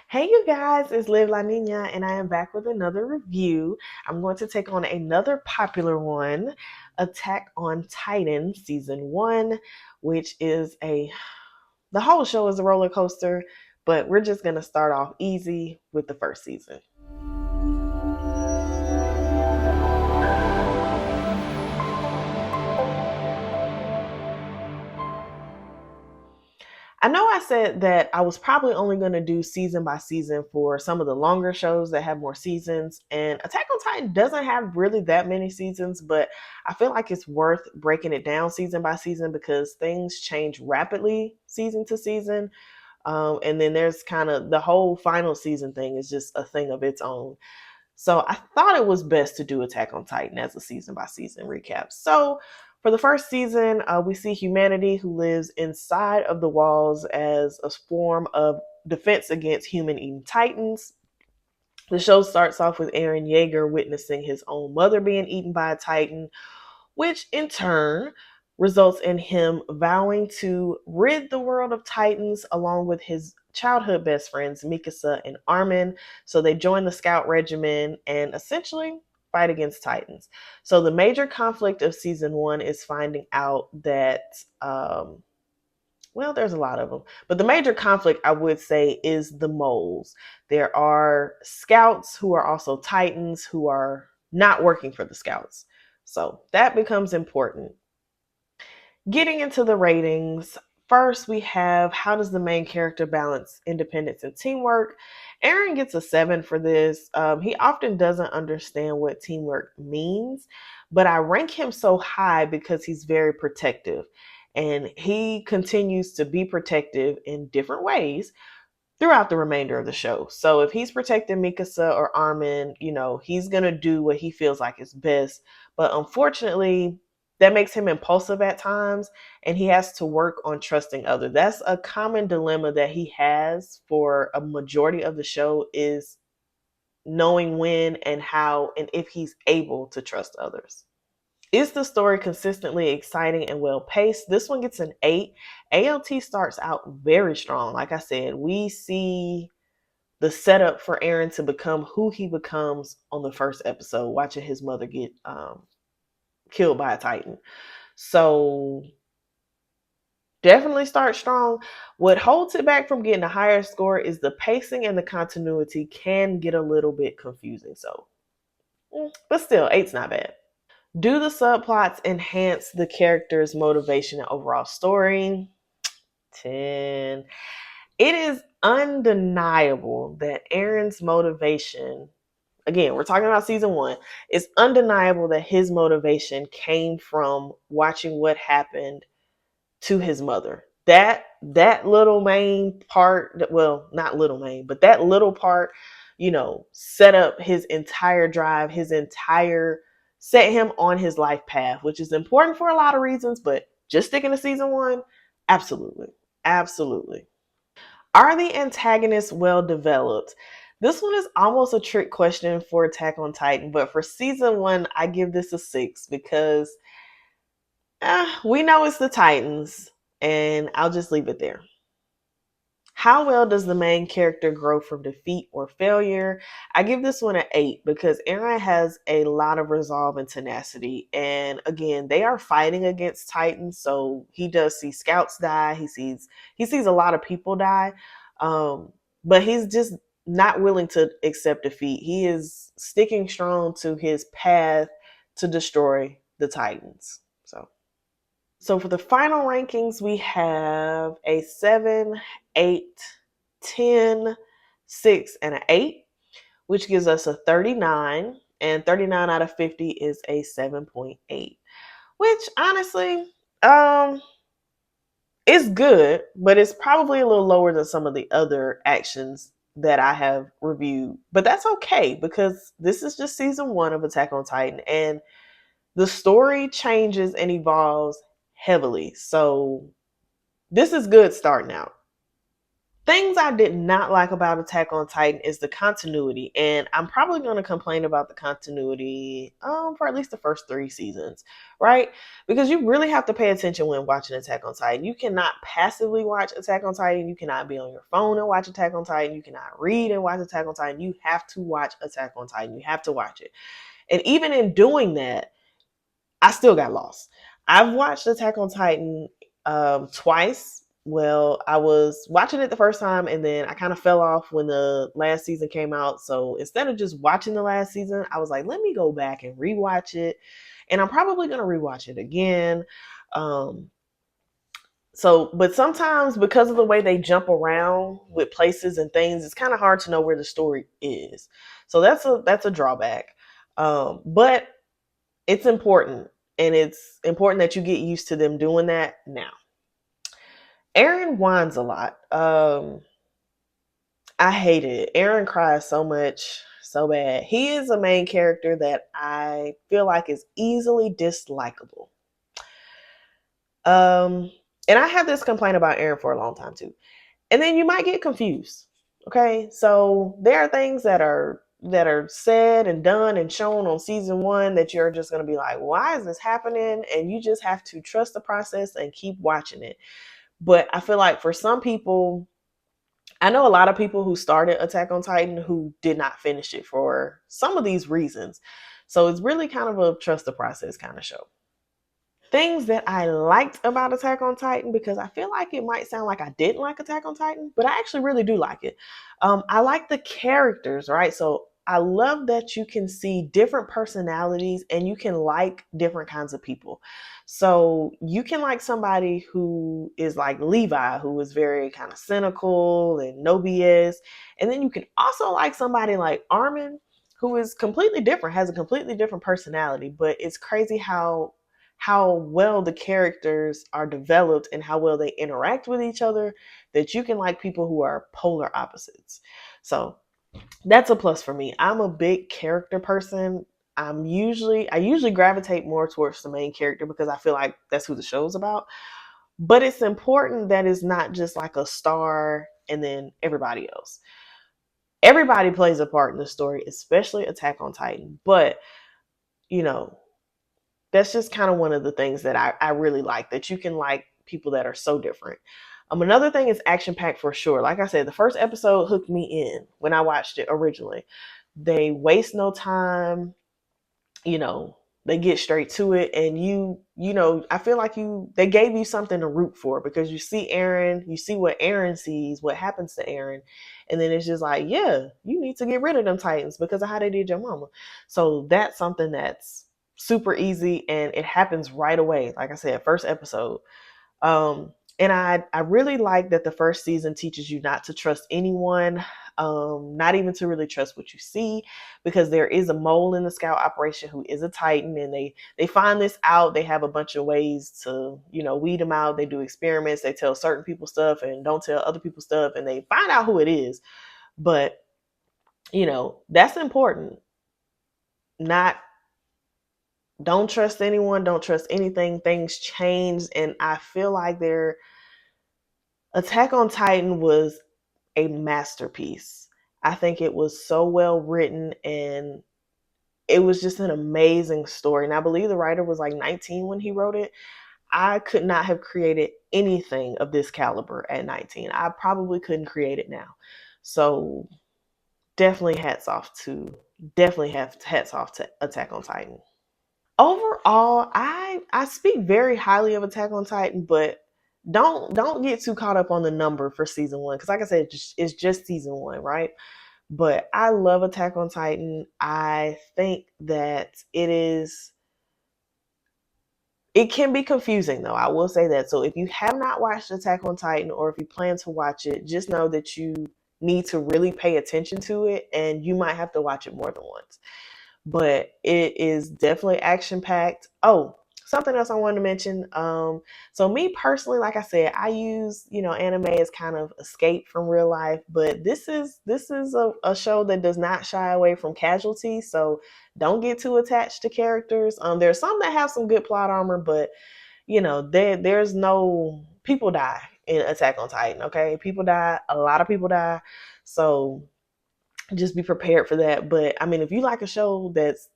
Hey, you guys, it's Liv La Nina, and I am back with another review. I'm going to take on another popular one, Attack on Titan Season 1, which is the whole show is a roller coaster, but we're just going to start off easy with the first season. I know I said that I was probably only going to do season by season for some of the longer shows that have more seasons. And Attack on Titan doesn't have really that many seasons, but I feel like it's worth breaking it down season by season because things change rapidly season to season. And then there's kind of the whole final season thing is just a thing of its own. So I thought it was best to do Attack on Titan as a season by season recap. So for the first season, we see humanity who lives inside of the walls as a form of defense against human eating titans. The show starts off with Eren Yeager witnessing his own mother being eaten by a titan, which in turn results in him vowing to rid the world of Titans along with his childhood best friends, Mikasa and Armin. So they join the scout regiment and essentially fight against Titans. So the major conflict of season one is finding out that well, there's a lot of them. But the major conflict, I would say, is the moles. There are scouts who are also titans who are not working for the scouts. So that becomes important. Getting into the ratings, first we have how does the main character balance independence and teamwork? Eren gets a 7 for this. He often doesn't understand what teamwork means, but I rank him so high because he's very protective and he continues to be protective in different ways throughout the remainder of the show. So if he's protecting Mikasa or Armin, he's going to do what he feels like is best. But unfortunately, that makes him impulsive at times and he has to work on trusting others. That's a common dilemma that he has for a majority of the show is knowing when and how and if he's able to trust others. Is the story consistently exciting and well paced? This one gets an 8. ALT starts out very strong. Like I said, we see the setup for Eren to become who he becomes on the first episode, watching his mother get killed by a Titan. So definitely start strong. What holds it back from getting a higher score is the pacing and the continuity can get a little bit confusing. So, but still, eight's not bad. Do the subplots enhance the character's motivation and overall story? 10. It is undeniable that Eren's motivation, again, we're talking about season one, it's undeniable that his motivation came from watching what happened to his mother. That little main part, well, not little main, but that little part, set up his entire drive, set him on his life path, which is important for a lot of reasons, but just sticking to season one, absolutely. Absolutely. Are the antagonists well developed? This one is almost a trick question for Attack on Titan, but for season one, I give this a 6 because we know it's the Titans, and I'll just leave it there. How well does the main character grow from defeat or failure? I give this one an 8 because Eren has a lot of resolve and tenacity. And again, they are fighting against Titans, so he does see scouts die. He sees a lot of people die. But he's just not willing to accept defeat. He is sticking strong to his path to destroy the Titans. So for the final rankings, we have a 7, 8, 10, 6, and an 8, which gives us a 39. And 39 out of 50 is a 7.8, which honestly, is good, but it's probably a little lower than some of the other actions that I have reviewed. But that's okay because this is just season one of Attack on Titan. And the story changes and evolves heavily. So this is good starting out. Things I did not like about Attack on Titan is the continuity, and I'm probably going to complain about the continuity for at least the first 3 seasons, right? Because you really have to pay attention when watching Attack on Titan. You cannot passively watch Attack on Titan. You cannot be on your phone and watch Attack on Titan. You cannot read and watch Attack on Titan. You have to watch Attack on Titan. You have to watch it. And even in doing that, I still got lost. I've watched Attack on Titan twice. Well, I was watching it the first time and then I kind of fell off when the last season came out. So instead of just watching the last season, I was like, let me go back and rewatch it. And I'm probably going to rewatch it again. Um, but sometimes because of the way they jump around with places and things, it's kind of hard to know where the story is. So that's a drawback. But it's important, and it's important that you get used to them doing that now. Eren whines a lot. I hate it. Eren cries so much, so bad. He is a main character that I feel like is easily dislikable. And I have this complaint about Eren for a long time too. And then you might get confused. Okay, so there are things that are said and done and shown on season 1 that you're just going to be like, why is this happening? And you just have to trust the process and keep watching it. But I feel like for some people, I know a lot of people who started Attack on Titan who did not finish it for some of these reasons. So it's really kind of a trust the process kind of show. Things that I liked about Attack on Titan, because I feel like it might sound like I didn't like Attack on Titan, but I actually really do like it. I like the characters, right? So I love that you can see different personalities and you can like different kinds of people. So you can like somebody who is like Levi, who is very kind of cynical and no BS. And then you can also like somebody like Armin, who is completely different, has a completely different personality. But it's crazy how well the characters are developed and how well they interact with each other, that you can like people who are polar opposites. So that's a plus for me. I'm a big character person. I usually gravitate more towards the main character because I feel like that's who the show's about. But it's important that it's not just like a star and then everybody else. Everybody plays a part in the story, especially Attack on Titan. But, you know, that's just kind of one of the things that I really like, that you can like people that are so different. Another thing is action packed for sure. Like I said, the first episode hooked me in when I watched it originally. They waste no time, you know, they get straight to it, and I feel like they gave you something to root for, because you see Eren, you see what Eren sees, what happens to Eren, and then it's just like, yeah, you need to get rid of them Titans because of how they did your mama. So that's something that's super easy, and it happens right away. Like I said, first episode. And I really like that the first season teaches you not to trust anyone, not even to really trust what you see, because there is a mole in the scout operation who is a Titan, and they find this out. They have a bunch of ways to weed them out. They do experiments. They tell certain people stuff and don't tell other people stuff, and they find out who it is. But that's important. Not Don't trust anyone. Don't trust anything. Things change, and I feel like Attack on Titan was a masterpiece. I think it was so well written, and it was just an amazing story. And I believe the writer was like 19 when he wrote it. I could not have created anything of this caliber at 19. I probably couldn't create it now. So definitely hats off to Attack on Titan. Overall, I speak very highly of Attack on Titan, but don't get too caught up on the number for season 1, because like I said, it's just season 1, right? But I love Attack on Titan. I think that it can be confusing, though. I will say that. So if you have not watched Attack on Titan, or if you plan to watch it, just know that you need to really pay attention to it, and you might have to watch it more than once. But it is definitely action packed. Oh, something else I wanted to mention. So me personally, like I said, I use anime as kind of escape from real life. But this is a show that does not shy away from casualty. So don't get too attached to characters. There's some that have some good plot armor, but there's no people die. in Attack on Titan. Okay, people die, a lot of people die, so just be prepared for that. But I mean, if you like a show that's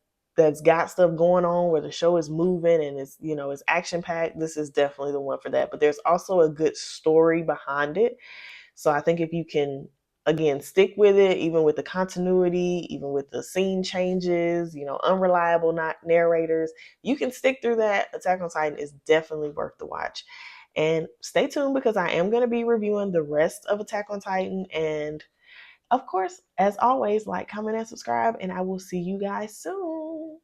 got stuff going on where the show is moving and it's, you know, it's action packed, this is definitely the one for that. But there's also a good story behind it. So I think if you can, again, stick with it, even with the continuity, even with the scene changes, you know, unreliable not narrators, you can stick through that. Attack on Titan is definitely worth the watch. And stay tuned because I am going to be reviewing the rest of Attack on Titan. And of course, as always, like, comment, and subscribe, and I will see you guys soon.